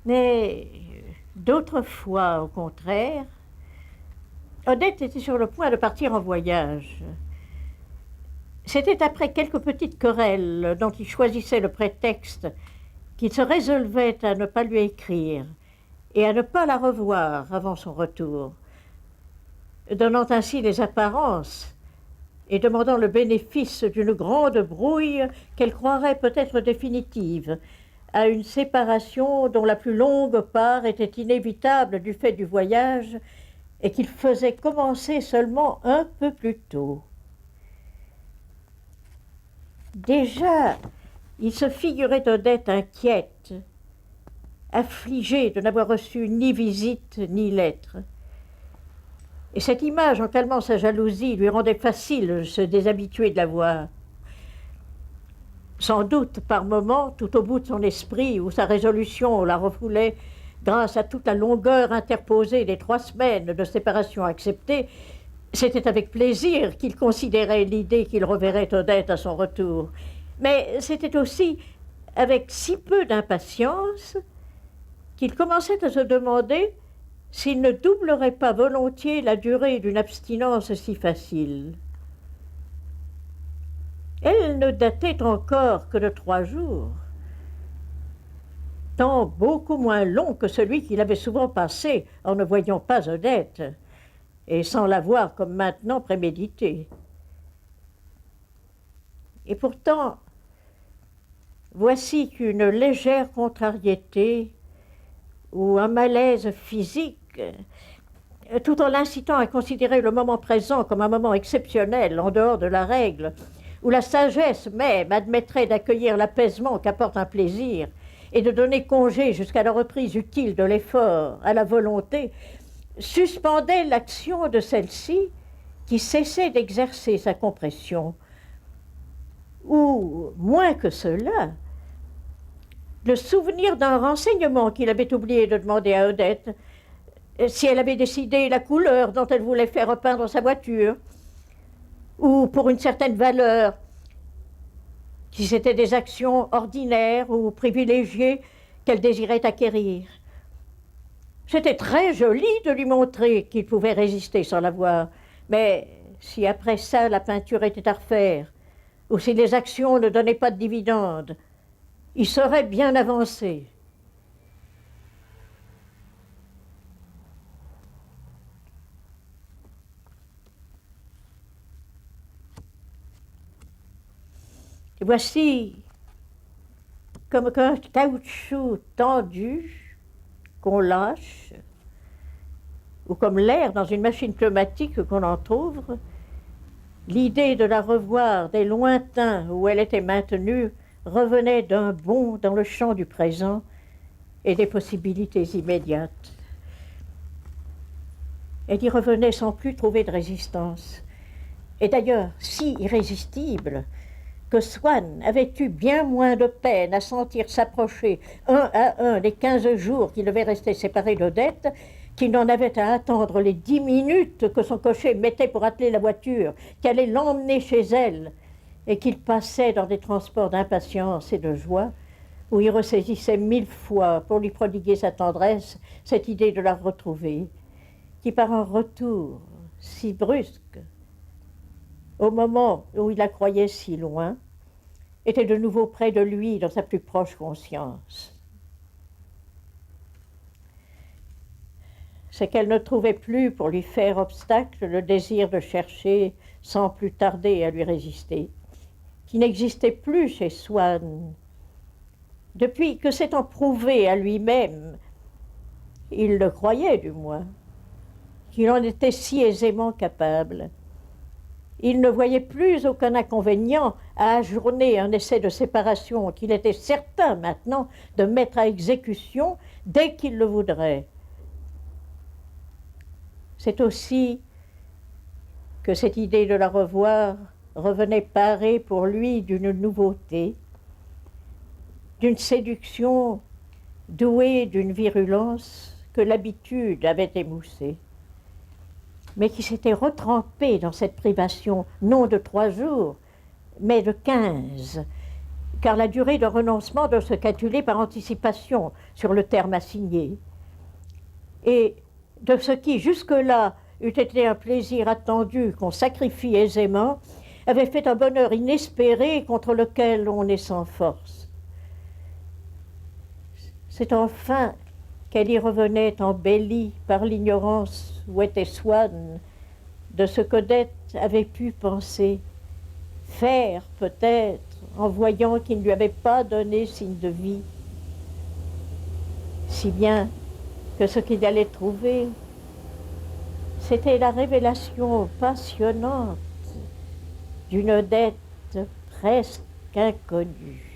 Mais d'autres fois, au contraire, Odette était sur le point de partir en voyage. C'était après quelques petites querelles dont il choisissait le prétexte qu'il se résolvait à ne pas lui écrire et à ne pas la revoir avant son retour, donnant ainsi les apparences et demandant le bénéfice d'une grande brouille qu'elle croirait peut-être définitive, à une séparation dont la plus longue part était inévitable du fait du voyage et qu'il faisait commencer seulement un peu plus tôt. Déjà, il se figurait Odette inquiète, affligée de n'avoir reçu ni visite ni lettre. Et cette image, en calmant sa jalousie, lui rendait facile de se déshabituer de la voir. Sans doute, par moments, tout au bout de son esprit, où sa résolution la refoulait, grâce à toute la longueur interposée des 3 semaines de séparation acceptée, c'était avec plaisir qu'il considérait l'idée qu'il reverrait Odette à son retour. Mais c'était aussi avec si peu d'impatience qu'il commençait à se demander s'il ne doublerait pas volontiers la durée d'une abstinence si facile. Elle ne datait encore que de 3 jours, temps beaucoup moins long que celui qu'il avait souvent passé en ne voyant pas Odette, et sans l'avoir comme maintenant prémédité. Et pourtant, voici qu'une légère contrariété ou un malaise physique, tout en l'incitant à considérer le moment présent comme un moment exceptionnel, en dehors de la règle, où la sagesse même admettrait d'accueillir l'apaisement qu'apporte un plaisir et de donner congé jusqu'à la reprise utile de l'effort à la volonté, suspendait l'action de celle-ci qui cessait d'exercer sa compression. Ou, moins que cela, le souvenir d'un renseignement qu'il avait oublié de demander à Odette, si elle avait décidé la couleur dont elle voulait faire repeindre sa voiture, ou pour une certaine valeur, si c'était des actions ordinaires ou privilégiées qu'elle désirait acquérir. C'était très joli de lui montrer qu'il pouvait résister sans la voir, mais si après ça la peinture était à refaire, ou si les actions ne donnaient pas de dividendes, il serait bien avancé. Et voici comme un caoutchouc tendu qu'on lâche, ou comme l'air dans une machine pneumatique qu'on entr'ouvre, l'idée de la revoir des lointains où elle était maintenue revenait d'un bond dans le champ du présent et des possibilités immédiates. Elle y revenait sans plus trouver de résistance. Et d'ailleurs, si irrésistible, que Swann avait eu bien moins de peine à sentir s'approcher un à un les 15 jours qu'il devait rester séparé d'Odette, qu'il n'en avait à attendre les 10 minutes que son cocher mettait pour atteler la voiture, qui allait l'emmener chez elle, et qu'il passait dans des transports d'impatience et de joie, où il ressaisissait 1000 fois, pour lui prodiguer sa tendresse, cette idée de la retrouver, qui par un retour si brusque, au moment où il la croyait si loin, était de nouveau près de lui dans sa plus proche conscience. C'est qu'elle ne trouvait plus pour lui faire obstacle le désir de chercher sans plus tarder à lui résister, qui n'existait plus chez Swann, depuis que s'étant prouvé à lui-même, il le croyait du moins, qu'il en était si aisément capable. Il ne voyait plus aucun inconvénient à ajourner un essai de séparation qu'il était certain maintenant de mettre à exécution dès qu'il le voudrait. C'est aussi que cette idée de la revoir revenait parée pour lui d'une nouveauté, d'une séduction douée d'une virulence que l'habitude avait émoussée, mais qui s'était retrempée dans cette privation non de 3 jours, mais de 15, car la durée de renoncement doit se calculer par anticipation sur le terme assigné. Et de ce qui, jusque-là, eût été un plaisir attendu qu'on sacrifie aisément, avait fait un bonheur inespéré contre lequel on est sans force. C'est enfin qu'elle y revenait embellie par l'ignorance où était Swann de ce qu'Odette avait pu penser, faire peut-être, en voyant qu'il ne lui avait pas donné signe de vie. Si bien que ce qu'il allait trouver, c'était la révélation passionnante d'une Odette presque inconnue.